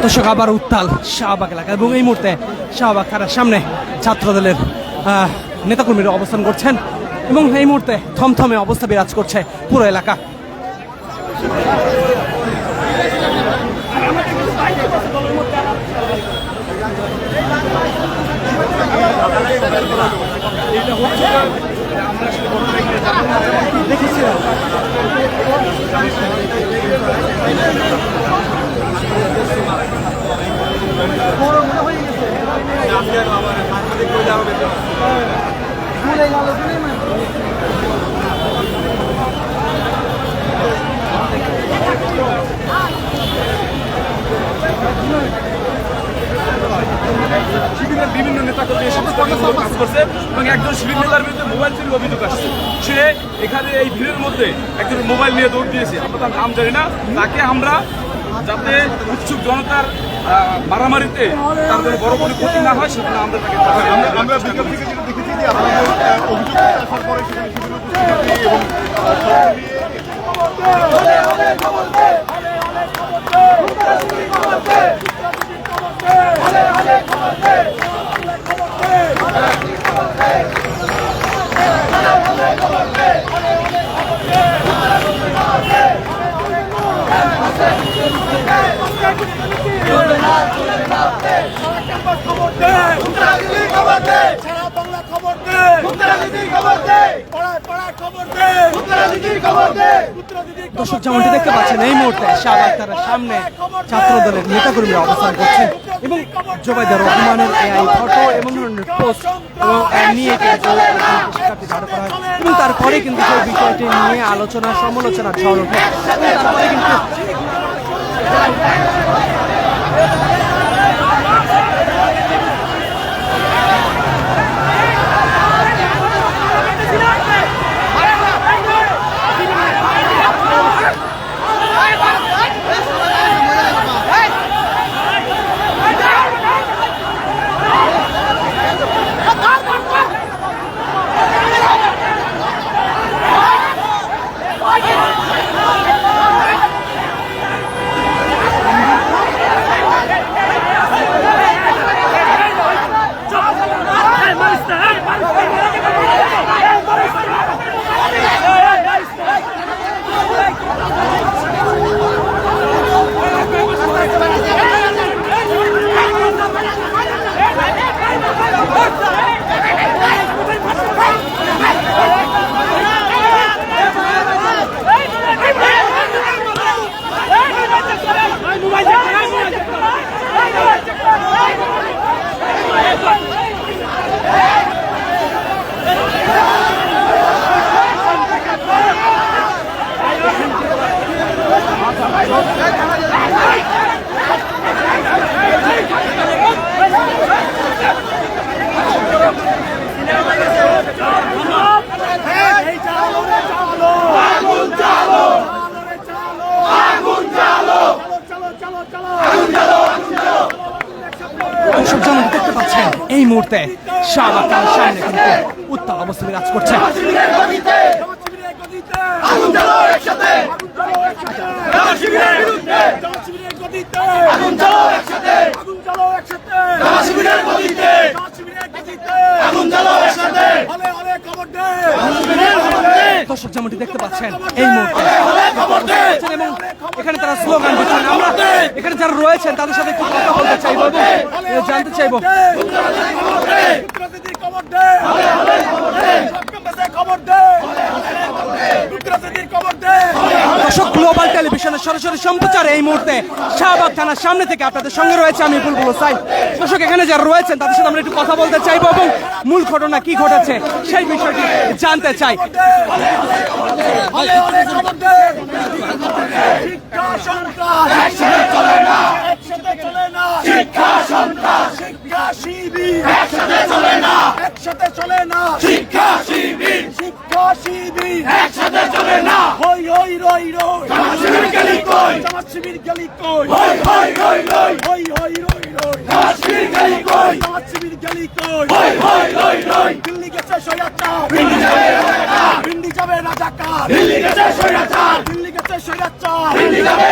দর্শক আবার উত্তাল শাহবাগ এলাকা এবং এই মুহূর্তে শাহবাগ থানার সামনে ছাত্রদলের নেতাকর্মীরা অবস্থান করছেন এবং এই মুহূর্তে থমথমে অবস্থা বিরাজ করছে পুরো এলাকা। শিবিরের বিভিন্ন নেতাকর্মী এসে কাজ করছে এবং একজন শিবির নেতার বিরুদ্ধে মোবাইল চুরির অভিযোগ আসছে। সে এখানে এই ভিড়ের মধ্যে একজন মোবাইল নিয়ে দৌড় দিয়েছে, আমরা তার নাম জানি না। তাকে আমরা যাতে উৎসুক জনতার মারামারিতে তার কোনো বড় কোনো ক্ষতি না হয় সেজন্য আমরা তাকে আমরা দেখেছি যে অভিযোগ আসার পরে সেখানে শিবিরের দর্শক যেমনটি দেখতে পাচ্ছেন এই মুহূর্তে শাহবাগ থানার সামনে ছাত্রদলের নেতাকর্মীরা অবস্থান করছেন এবং জোবাইদুর রহমানের এআই ফটো এবং পোস্ট নিয়ে শিক্ষার্থী দাঁড় করা হয় এবং তারপরে কিন্তু সেই বিষয়টি নিয়ে আলোচনা সমালোচনা ঝড় ওঠে এবং তারপরে কিন্তু দেখতে পাচ্ছেন এই মুহূর্তে শাহবাগ থানার সামনে কিন্তু উত্তাল অবস্থা বিরাজ করছে। দর্শক যেমনটি দেখতে পাচ্ছেন এই মুহূর্তে এবং এখানে তারা স্লোগান দিচ্ছেন। আমরা এখানে যারা রয়েছেন তাদের সাথে একটু কথা বলতে চাইবো এবং জানতে চাইবো দর্শক গ্লোবাল টেলিভিশনের সরাসরি সম্প্রচার এই মুহূর্তে শাহবাগ থানার সামনে থেকে আপনাদের সঙ্গে রয়েছে আমি বুলবুল হোসাইন। দর্শক এখানে যারা রয়েছেন তাদের সাথে আমরা একটু কথা বলতে চাইবো এবং মূল ঘটনা কি ঘটেছে সেই বিষয়টি জানতে চাই। দিল্লি গেছে গেছে স্বৈরাচার, পিন্ডি যাবে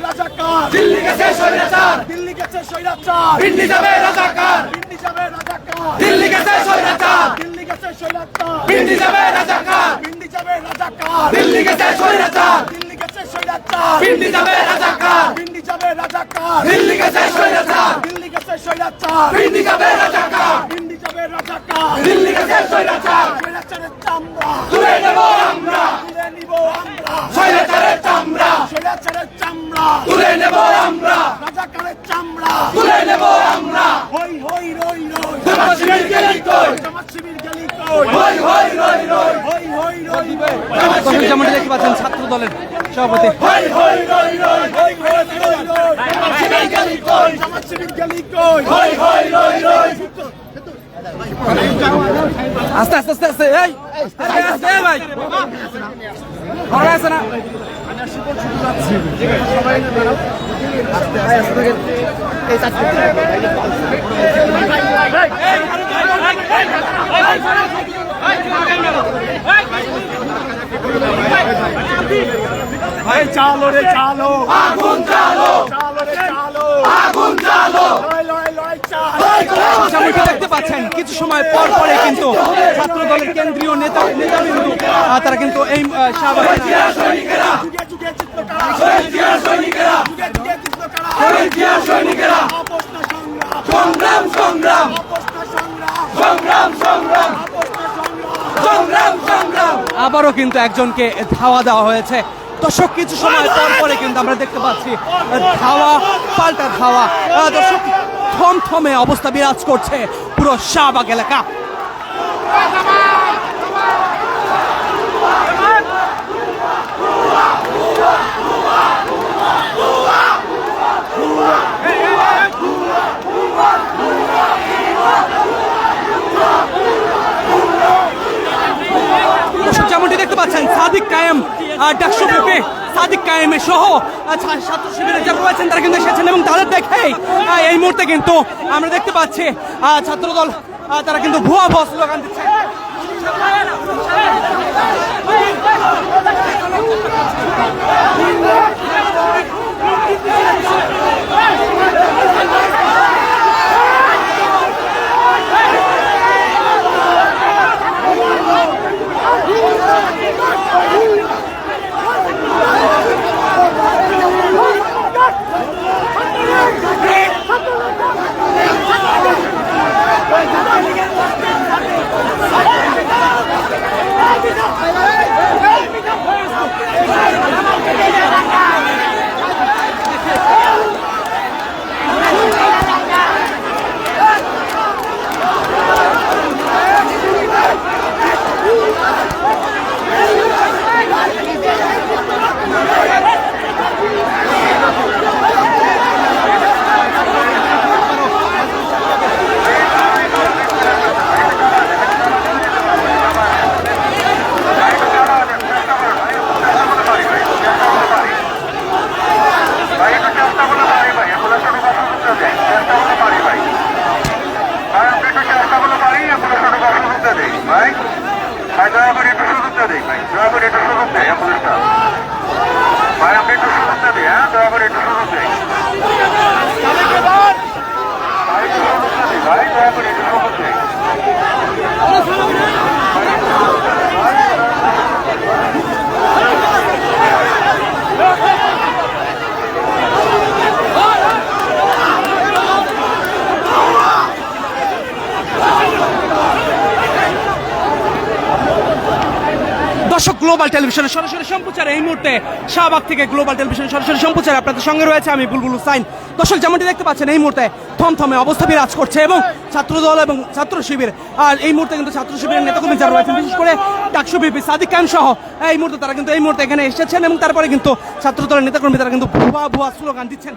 রাজাকার, দিল্লি গেছে স্বৈরাচার, দিল্লি গেছে স্বৈরাচার, পিন্ডি যাবে রাজাকার, পিন্ডি যাবে রাজাকার, দিল্লি গেছে স্বৈরাচার, দিল্লি গেছে স্বৈরাচার, পিন্ডি যাবে রাজাকার, পিন্ডি যাবে রাজাকার, দিল্লি গেছে স্বৈরাচার, দিল্লি গেছে স্বৈরাচার, পিন্ডি যাবে রাজাকার, পিন্ডি যাবে রাজাকার, দিল্লি গেছে স্বৈরাচার, দিল্লি গেছে স্বৈরাচার, পিন্ডি যাবে রাজাকার, পিন্ডি যাবে রাজাকার, দিল্লি গেছে স্বৈরাচার, স্বৈরাচারের চামড়া তুলে নেব আমরা, তুলে নিব আমরা, স্বৈরাচারের চামড়া স্বৈরাচারের চামড়া তুলে নেব আমরা, রাজাকারের চামড়া তুলে নেব আমরা, হই হই রই রই, জামাত শিবির গেলি কই, জামাত শিবির গেলি কই, হই হই রই রই, হই হই রই রই, দর্শক যেমনটি দেখতে পাচ্ছেন ছাত্র দলের সভাপতি হই হই রই রই, হই হই রই রই, জামাত শিবির গেলি কই, জামাত শিবির গেলি কই, হই হই রই রই, আস্তে আস্তে আস্তে আস্তে এই আস্তে আস্তে এই ভাই ঘরে আছে না ভাই চালো রে চালো, আগুন জ্বালো, চালো রে চালো, আগুন জ্বালো, লড়াই লড়াই লড়াই চাল, যেমনটি দেখতে পাচ্ছেন কিছু সময় পর পরে কিন্তু ছাত্র দলের কেন্দ্রীয় নেতাবৃন্দ তারা কিন্তু এই শাহবাগ সৈনিকেরা, যুগে যুগে চিত্রকার, জিয়া সৈনিকেরা, যুগে যুগে চিত্রকার, জিয়া সৈনিকেরা, আপোষ না সংগ্রাম, সংগ্রাম সংগ্রাম, আপোষ না সংগ্রাম, সংগ্রাম সংগ্রাম, আপোষ না সংগ্রাম, সংগ্রাম সংগ্রাম, আবারও কিন্তু একজনকে ধাওয়া দেওয়া হয়েছে। দর্শক কিছু সময় পর পরে কিন্তু আমরা দেখতে পাচ্ছি ধাওয়া পাল্টা ধাওয়া। দর্শক থমথমে অবস্থা বিরাজ করছে পুরো শাহবাগ এলাকা। দর্শক যেমনটি দেখতে পাচ্ছেন সাদিক কায়েম ডাকসু পেপে সাদিক কায়েমের সহ ছাত্র শিবিরের যারা রয়েছেন তারা কিন্তু এসেছেন এবং তাদের দেখেই এই মুহূর্তে কিন্তু আমরা দেখতে পাচ্ছি ছাত্রদল তারা কিন্তু ভুয়া ভুয়া স্লোগান দিচ্ছে। দর্শক গ্লোবাল টেলিভিশনের সরাসরি সম্প্রচার এই মুহূর্তে শাহবাগ থেকে গ্লোবাল টেলিভিশনের সরাসরি সম্প্রচার আপনাদের সঙ্গে রয়েছে আমি বুলবুল হুসাইন। দর্শক যেমনটি দেখতে পাচ্ছেন এই মুহূর্তে থমথমে অবস্থা বিরাজ করছে এবং ছাত্রদল এবং ছাত্র শিবির আর এই মুহূর্তে কিন্তু ছাত্র শিবিরের নেতাকর্মী যারা রয়েছেন বিশেষ করে ডাকসু বিপি সাদিক কায়েম সহ এই মুহূর্তে তারা কিন্তু এই মুহূর্তে এখানে এসেছেন এবং তারপরে কিন্তু ছাত্রদলের নেতাকর্মী তারা কিন্তু ভুয়া ভুয়া স্লোগান দিচ্ছেন।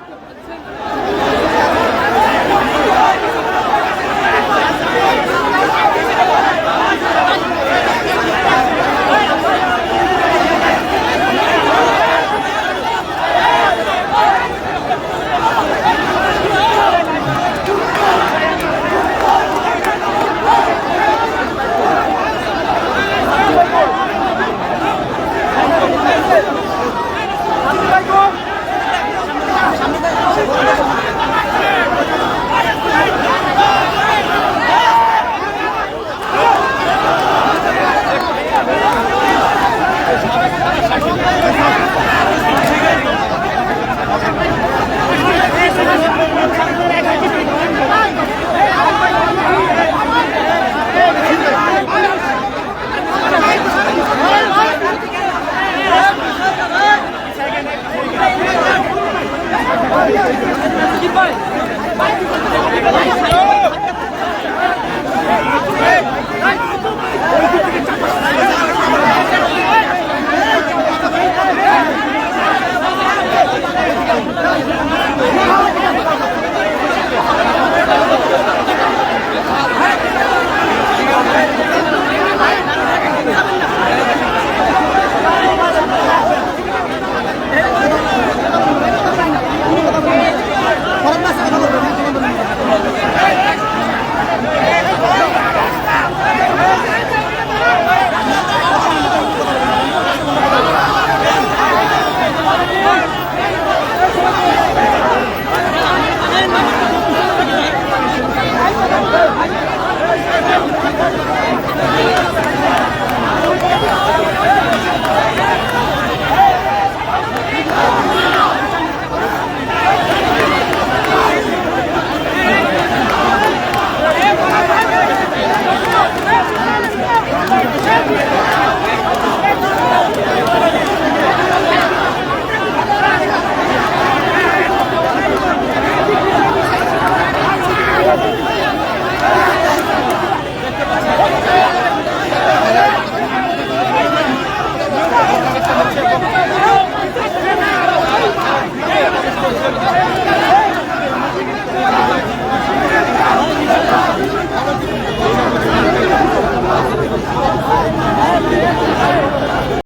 Hey!